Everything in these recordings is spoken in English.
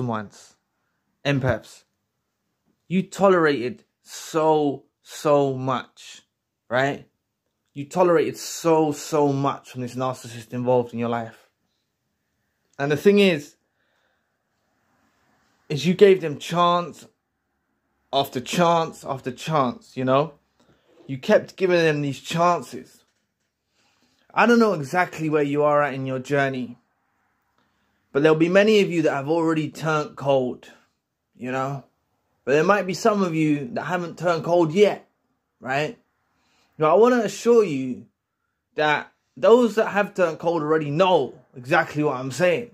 chosen ones, empaths. You tolerated so much, right? You tolerated so much from this narcissist involved in your life. And the thing is you gave them chance after chance after chance, you know? You kept giving them these chances. I don't know exactly where you are at in your journey, but there'll be many of you that have already turned cold, you know? But there might be some of you that haven't turned cold yet, right? Now, I want to assure you that those that have turned cold already know exactly what I'm saying.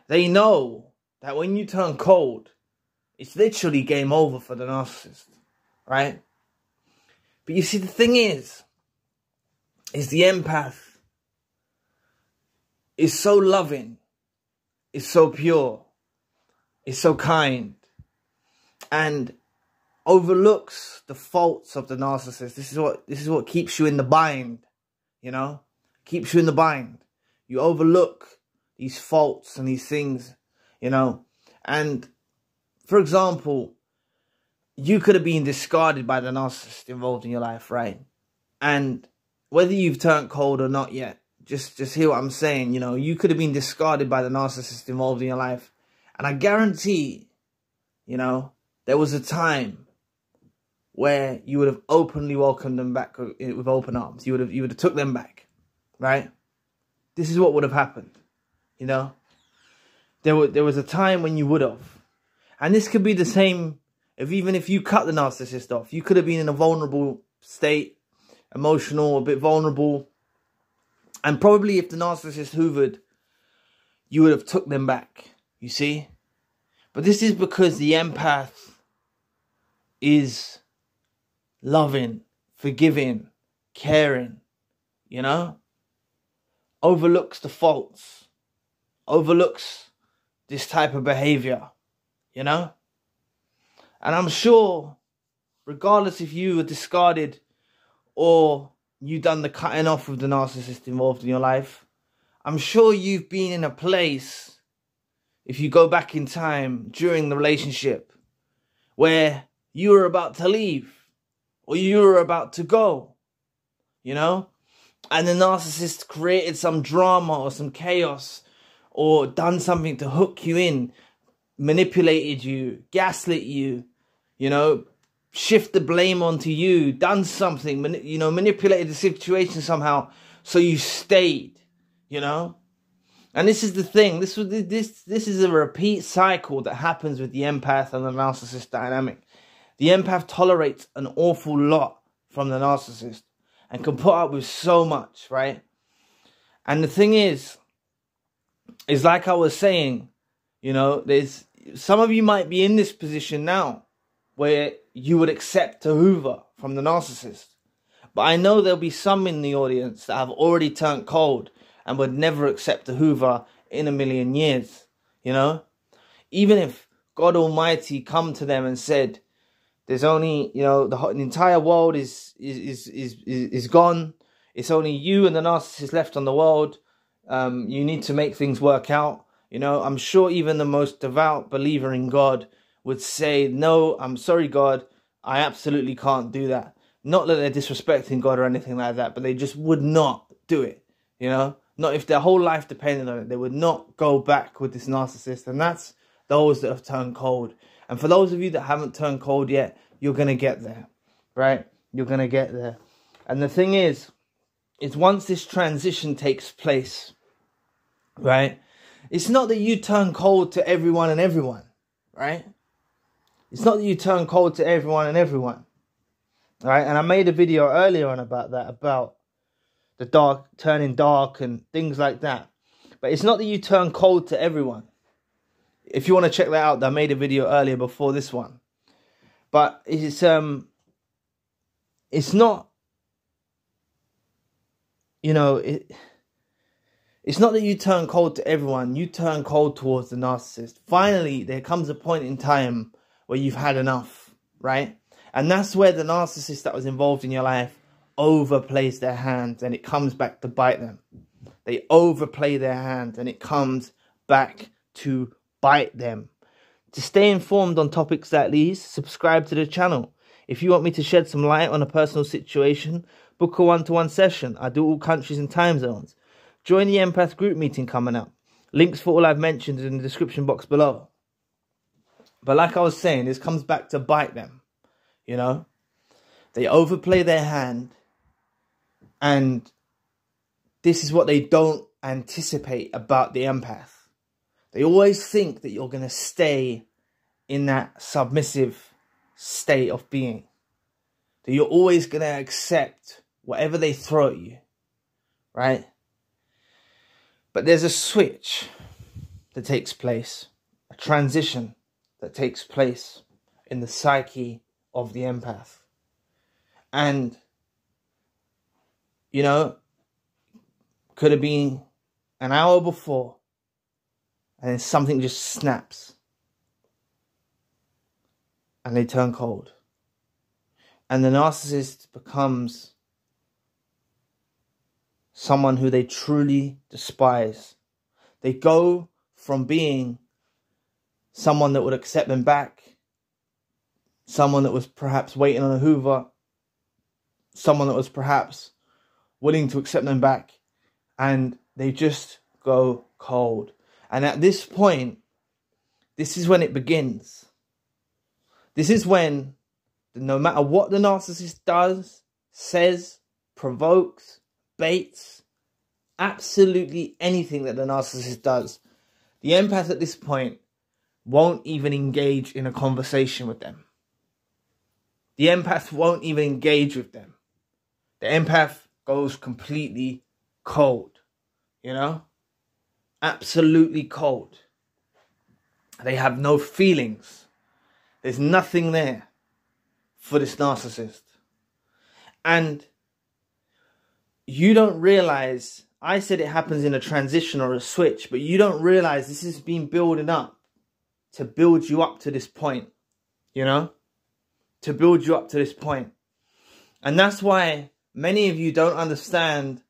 They know that when you turn cold, it's literally game over for the narcissist, right? But you see, the thing is the empath is so loving, is so pure, is so kind, and overlooks the faults of the narcissist. This is what keeps you in the bind, you know? Keeps you in the bind. You overlook these faults and these things, you know? And for example, you could have been discarded by the narcissist involved in your life, right? And whether you've turned cold or not yet, just hear what I'm saying, you know? You could have been discarded by the narcissist involved in your life. And I guarantee, you know, there was a time where you would have openly welcomed them back with open arms. You would have took them back, right? This is what would have happened, you know? There was a time when you would have. And this could be the same even if you cut the narcissist off. You could have been in a vulnerable state, emotional, a bit vulnerable. And probably if the narcissist hoovered, you would have took them back, you see? But this is because the empath is loving, forgiving, caring, you know? Overlooks the faults, overlooks this type of behavior, you know? And I'm sure, regardless if you were discarded or you done the cutting off with the narcissist involved in your life, I'm sure you've been in a place, if you go back in time during the relationship, where you were about to leave or you were about to go, you know? And the narcissist created some drama or some chaos or done something to hook you in, manipulated you, gaslit you, you know, shift the blame onto you, done something, you know, manipulated the situation somehow so you stayed, you know? And this is the thing, this is a repeat cycle that happens with the empath and the narcissist dynamic. The empath tolerates an awful lot from the narcissist and can put up with so much, right? And the thing is like I was saying, you know, there's some of you might be in this position now where you would accept a hoover from the narcissist. But I know there'll be some in the audience that have already turned cold and would never accept a hoover in a million years, you know? Even if God Almighty come to them and said, there's only, you know, the entire world is gone. It's only you and the narcissist left on the world. You need to make things work out. You know, I'm sure even the most devout believer in God would say, no, I'm sorry, God, I absolutely can't do that. Not that they're disrespecting God or anything like that, but they just would not do it, you know? Not if their whole life depended on it. They would not go back with this narcissist. And that's those that have turned cold. And for those of you that haven't turned cold yet, you're going to get there, right? You're going to get there. And the thing is once this transition takes place, right? It's not that you turn cold to everyone and everyone, right? It's not that you turn cold to everyone and everyone, right? And I made a video earlier on about that, about the dark, turning dark and things like that. But it's not that you turn cold to everyone. If you want to check that out, I made a video earlier before this one. But it's not, you know, it's not that you turn cold to everyone. You turn cold towards the narcissist. Finally, there comes a point in time where you've had enough, right? And that's where the narcissist that was involved in your life overplays their hand and it comes back to bite them. They overplay their hand and it comes back to bite them. To stay informed on topics like these, subscribe to the channel. If you want me to shed some light on a personal situation, book a one-to-one session. I do all countries and time zones. Join the Empath group meeting coming up. Links for all I've mentioned in the description box below. But like I was saying, this comes back to bite them. You know? They overplay their hand. And this is what they don't anticipate about the empath. They always think that you're going to stay in that submissive state of being. That you're always going to accept whatever they throw at you. Right? But there's a switch that takes place. A transition that takes place in the psyche of the empath. And, you know, could have been an hour before. And then something just snaps. And they turn cold. And the narcissist becomes someone who they truly despise. They go from being someone that would accept them back, someone that was perhaps waiting on a Hoover, someone that was perhaps willing to accept them back, and they just go cold. And at this point, this is when it begins. This is when, no matter what the narcissist does, says, provokes, baits, absolutely anything that the narcissist does, the empath at this point won't even engage in a conversation with them. The empath won't even engage with them. The empath goes completely cold, you know? Absolutely cold. They have no feelings. There's nothing there for this narcissist. And you don't realize, I said it happens in a transition or a switch, but you don't realize this has been building up to build you up to this point, you know? To build you up to this point. And that's why many of you don't understand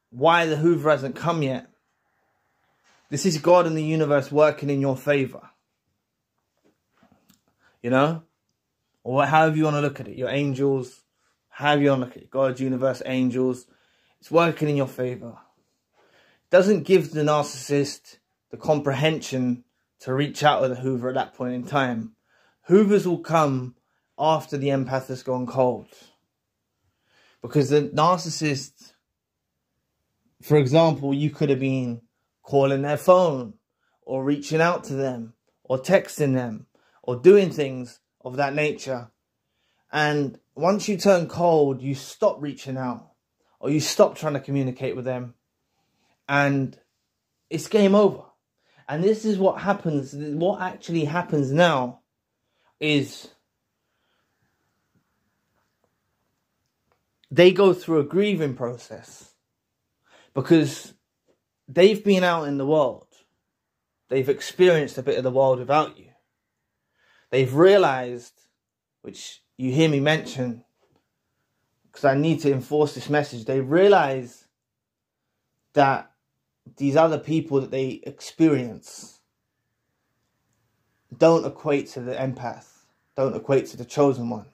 why the Hoover hasn't come yet. This is God and the universe working in your favor. You know? Or however you want to look at it. Your angels, however you want to look at it. God, universe, angels. It's working in your favor. It doesn't give the narcissist the comprehension to reach out with a Hoover at that point in time. Hoovers will come after the empath has gone cold. Because the narcissist, for example, you could have been calling their phone, or reaching out to them, or texting them, or doing things of that nature. And once you turn cold, you stop reaching out, or you stop trying to communicate with them, and it's game over. And this is what happens. What actually happens now is they go through a grieving process, because they've been out in the world. They've experienced a bit of the world without you. They've realized, which you hear me mention, because I need to enforce this message. They realize that these other people that they experience don't equate to the empath, don't equate to the chosen one.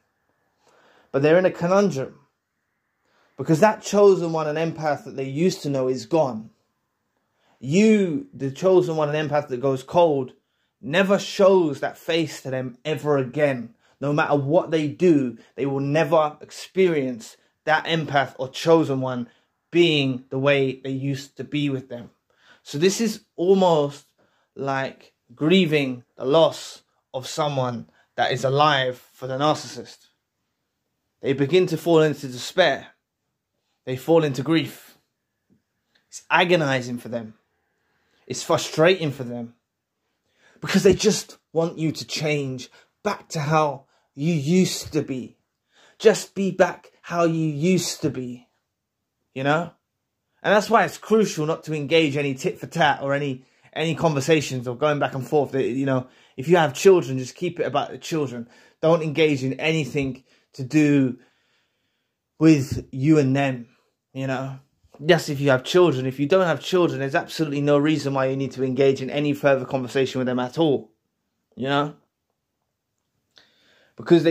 But they're in a conundrum, because that chosen one and empath that they used to know is gone. You, the chosen one and empath that goes cold, never shows that face to them ever again. No matter what they do, they will never experience that empath or chosen one being the way they used to be with them. So this is almost like grieving the loss of someone that is alive for the narcissist. They begin to fall into despair. They fall into grief. It's agonizing for them. It's frustrating for them, because they just want you to change back to how you used to be. Just be back how you used to be, you know? And that's why it's crucial not to engage any tit for tat or any conversations or going back and forth. You know, if you have children, just keep it about the children. Don't engage in anything to do with you and them, you know? Yes, if you have children. If you don't have children, there's absolutely no reason why you need to engage in any further conversation with them at all. you know? Because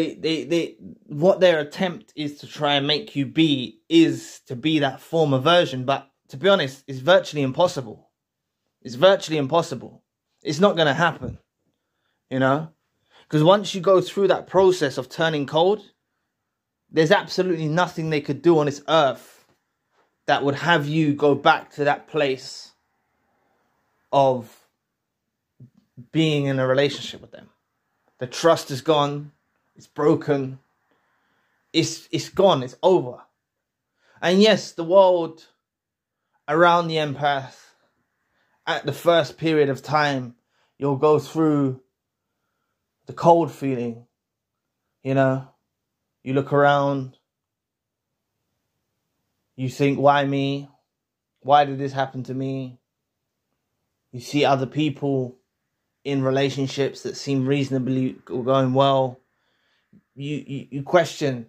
what their attempt is to try and make you be is to be that former version. But to be honest, it's virtually impossible. It's virtually impossible. It's not going to happen, you know? Because once you go through that process of turning cold, there's absolutely nothing they could do on this earth that would have you go back to that place of being in a relationship with them. The trust is gone. It's broken. It's gone. It's over. And yes, the world around the empath, at the first period of time, you'll go through the cold feeling. You know, you look around, you think, why me? Why did this happen to me? You see other people in relationships that seem reasonably going well. You question.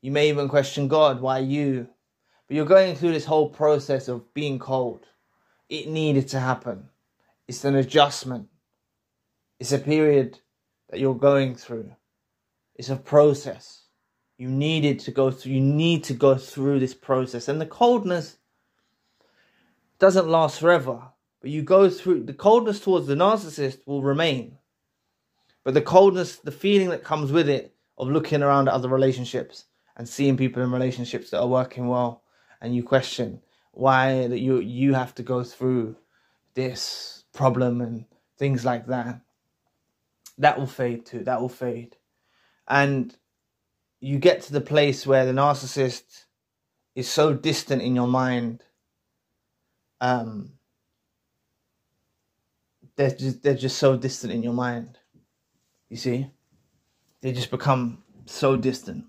You may even question God, why you? But you're going through this whole process of being cold. It needed to happen. It's an adjustment. It's a period that you're going through. It's a process. You needed to go through. You need to go through this process. And the coldness doesn't last forever. But you go through. The coldness towards the narcissist will remain. But the coldness, the feeling that comes with it, of looking around at other relationships and seeing people in relationships that are working well, and you question why that you have to go through this problem and things like that. That will fade too. That will fade. And you get to the place where the narcissist is so distant in your mind. They're just so distant in your mind. You see? They just become so distant.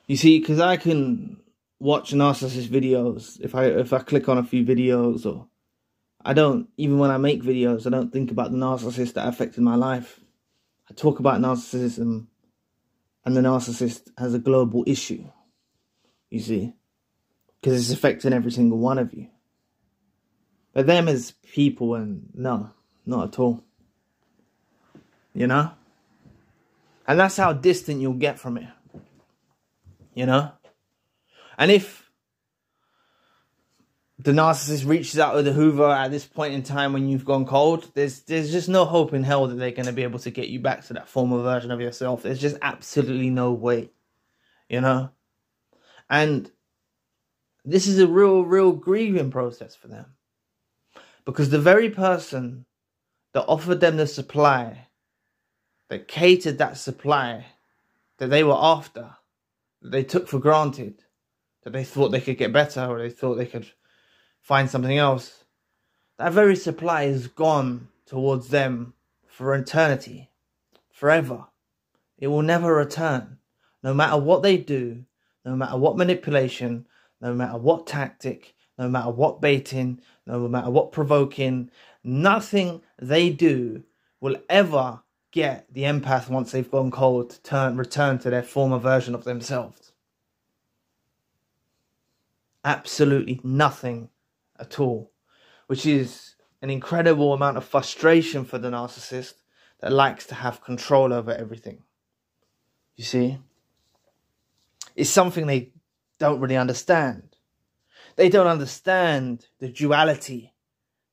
You see, because I can watch narcissist videos. If I click on a few videos, or I don't, even when I make videos, I don't think about the narcissist that affected my life. I talk about narcissism, and the narcissist has a global issue. You see? Because it's affecting every single one of you. But them as people, and no, not at all. You know? And that's how distant you'll get from it. You know? And if the narcissist reaches out with the Hoover at this point in time when you've gone cold, there's just no hope in hell that they're going to be able to get you back to that former version of yourself. There's just absolutely no way. You know? And this is a real grieving process for them. Because the very person that offered them the supply, that catered that supply that they were after, that they took for granted, that they thought they could get better, or they thought they could find something else, that very supply is gone towards them for eternity, forever. It will never return. No matter what they do, no matter what manipulation, no matter what tactic, no matter what baiting, no matter what provoking, nothing they do will ever get the empath, once they've gone cold, to return to their former version of themselves. Absolutely nothing at all. Which is an incredible amount of frustration for the narcissist that likes to have control over everything. You see? It's something they don't really understand. They don't understand the duality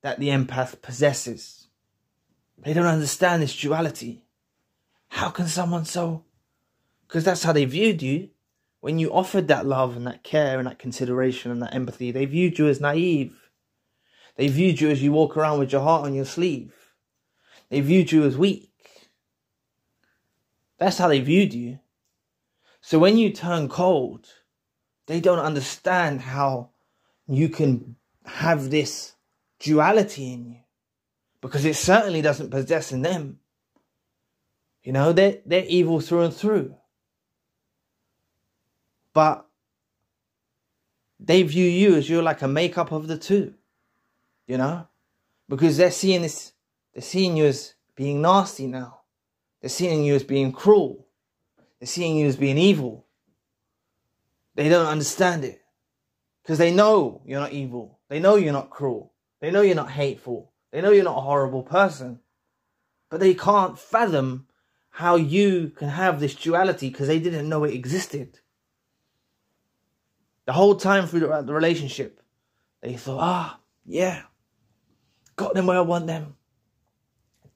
that the empath possesses. They don't understand this duality. How can someone so... Because that's how they viewed you. When you offered that love and that care and that consideration and that empathy, they viewed you as naive. They viewed you as you walk around with your heart on your sleeve. They viewed you as weak. That's how they viewed you. So when you turn cold, they don't understand how you can have this duality in you. Because it certainly doesn't possess in them. You know, they're evil through and through. But they view you as you're like a makeup of the two. You know? Because they're seeing this, they're seeing you as being nasty now. They're seeing you as being cruel. They're seeing you as being evil. They don't understand it. Because they know you're not evil. They know you're not cruel. They know you're not hateful. They know you're not a horrible person. But they can't fathom how you can have this duality because they didn't know it existed. The whole time through the relationship, they thought, yeah, got them where I want them.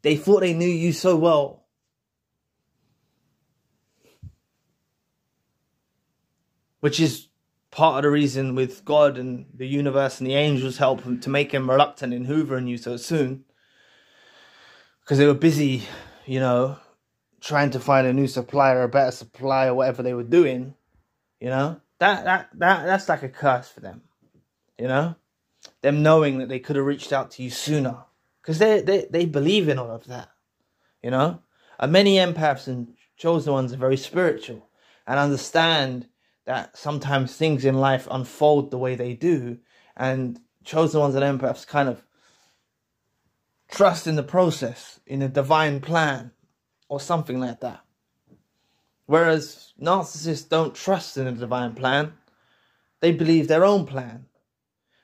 They thought they knew you so well. Which is part of the reason with God and the universe and the angels help them to make him reluctant in hoovering you so soon. Because they were busy, you know, trying to find a new supplier, a better supply, or whatever they were doing, you know. That's like a curse for them, you know. Them knowing that they could have reached out to you sooner. Because they believe in all of that, you know. And many empaths and chosen ones are very spiritual and understand that sometimes things in life unfold the way they do. And chosen ones and empaths kind of trust in the process, in a divine plan, or something like that. Whereas narcissists don't trust in a divine plan. They believe their own plan.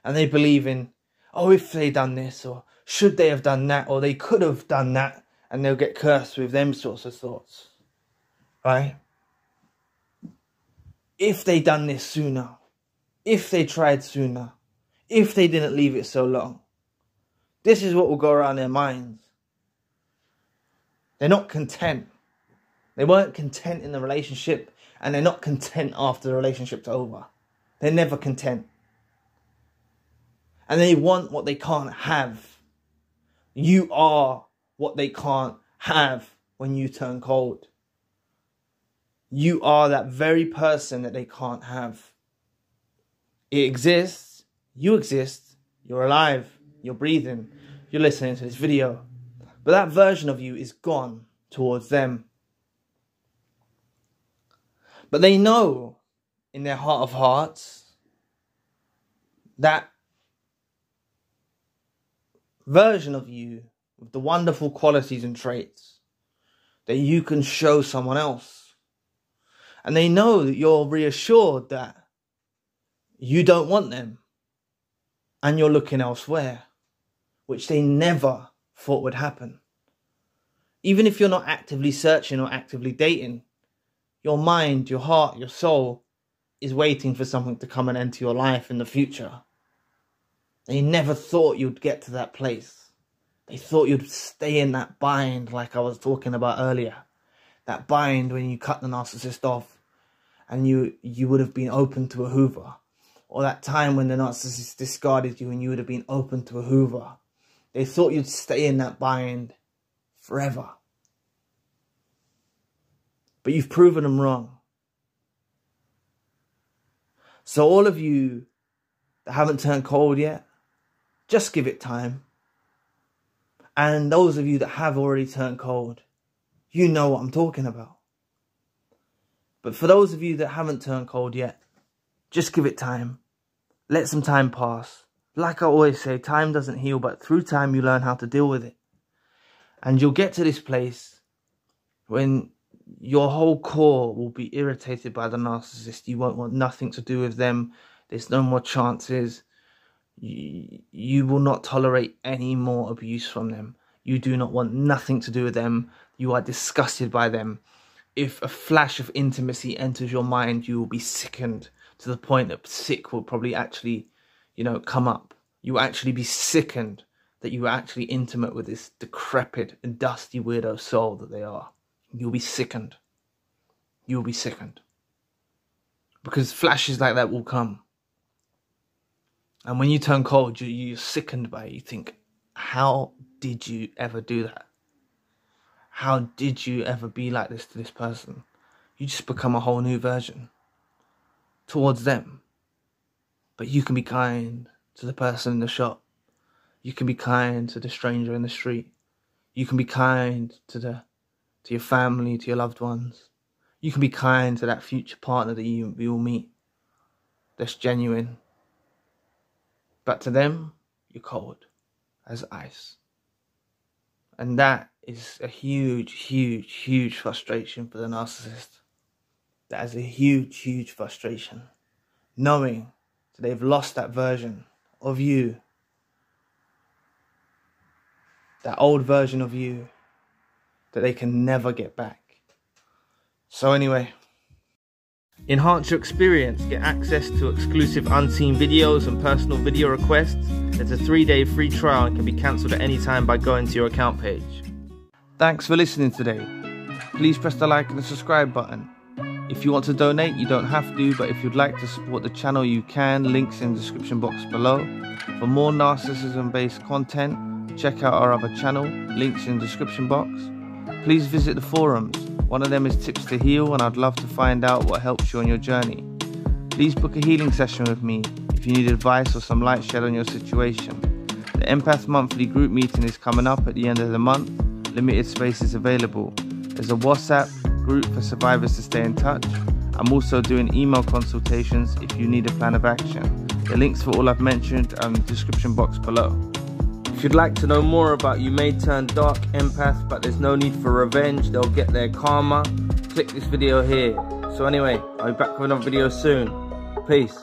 And they believe in, if they done this, or should they have done that, or they could have done that, and they'll get cursed with them sorts of thoughts. Right? If they done this sooner, if they tried sooner, if they didn't leave it so long. This is what will go around their minds. They're not content. They weren't content in the relationship, and they're not content after the relationship's over. They're never content. And they want what they can't have. You are what they can't have when you turn cold. You are that very person that they can't have. It exists. You exist. You're alive. You're breathing. You're listening to this video. But that version of you is gone towards them. But they know in their heart of hearts that version of you with the wonderful qualities and traits that you can show someone else. And they know that you're reassured that you don't want them and you're looking elsewhere, which they never thought would happen. Even if you're not actively searching or actively dating, your mind, your heart, your soul is waiting for something to come and enter your life in the future. They never thought you'd get to that place. They thought you'd stay in that bind like I was talking about earlier. That bind when you cut the narcissist off and you would have been open to a hoover. Or that time when the narcissist discarded you and you would have been open to a hoover. They thought you'd stay in that bind forever. But you've proven them wrong. So all of you that haven't turned cold yet, just give it time. And those of you that have already turned cold, you know what I'm talking about. But for those of you that haven't turned cold yet, just give it time. Let some time pass. Like I always say, time doesn't heal, but through time you learn how to deal with it. And you'll get to this place when your whole core will be irritated by the narcissist. You won't want nothing to do with them. There's no more chances. You will not tolerate any more abuse from them. You do not want nothing to do with them. You are disgusted by them. If a flash of intimacy enters your mind, you will be sickened to the point that sick will probably actually, come up. You will actually be sickened that you are actually intimate with this decrepit and dusty weirdo soul that they are. You'll be sickened. You'll be sickened. Because flashes like that will come. And when you turn cold, you're sickened by it. You think, how did you ever do that? How did you ever be like this to this person? You just become a whole new version towards them. But you can be kind to the person in the shop. You can be kind to the stranger in the street. You can be kind to your family, to your loved ones. You can be kind to that future partner that you will meet. That's genuine. But to them, you're cold as ice. And that is a huge, huge, huge frustration for the narcissist. That is a huge, huge frustration. Knowing that they've lost that version of you. That old version of you that they can never get back. So anyway, enhance your experience, get access to exclusive unseen videos and personal video requests. There's a 3-day free trial and can be cancelled at any time by going to your account page. Thanks for listening today. Please press the like and the subscribe button. If you want to donate, you don't have to, but if you'd like to support the channel, you can. Links in the description box below. For more narcissism-based content, check out our other channel, links in the description box. Please visit the forums. One of them is Tips to Heal, and I'd love to find out what helps you on your journey. Please book a healing session with me if you need advice or some light shed on your situation. The Empath monthly group meeting is coming up at the end of the month. Limited space is available. There's a WhatsApp group for survivors to stay in touch. I'm also doing email consultations if you need a plan of action. The links for all I've mentioned are in the description box below. If you'd like to know more about You May Turn Dark Empath, but there's no need for revenge, they'll get their karma, click this video here. So anyway, I'll be back with another video soon. Peace.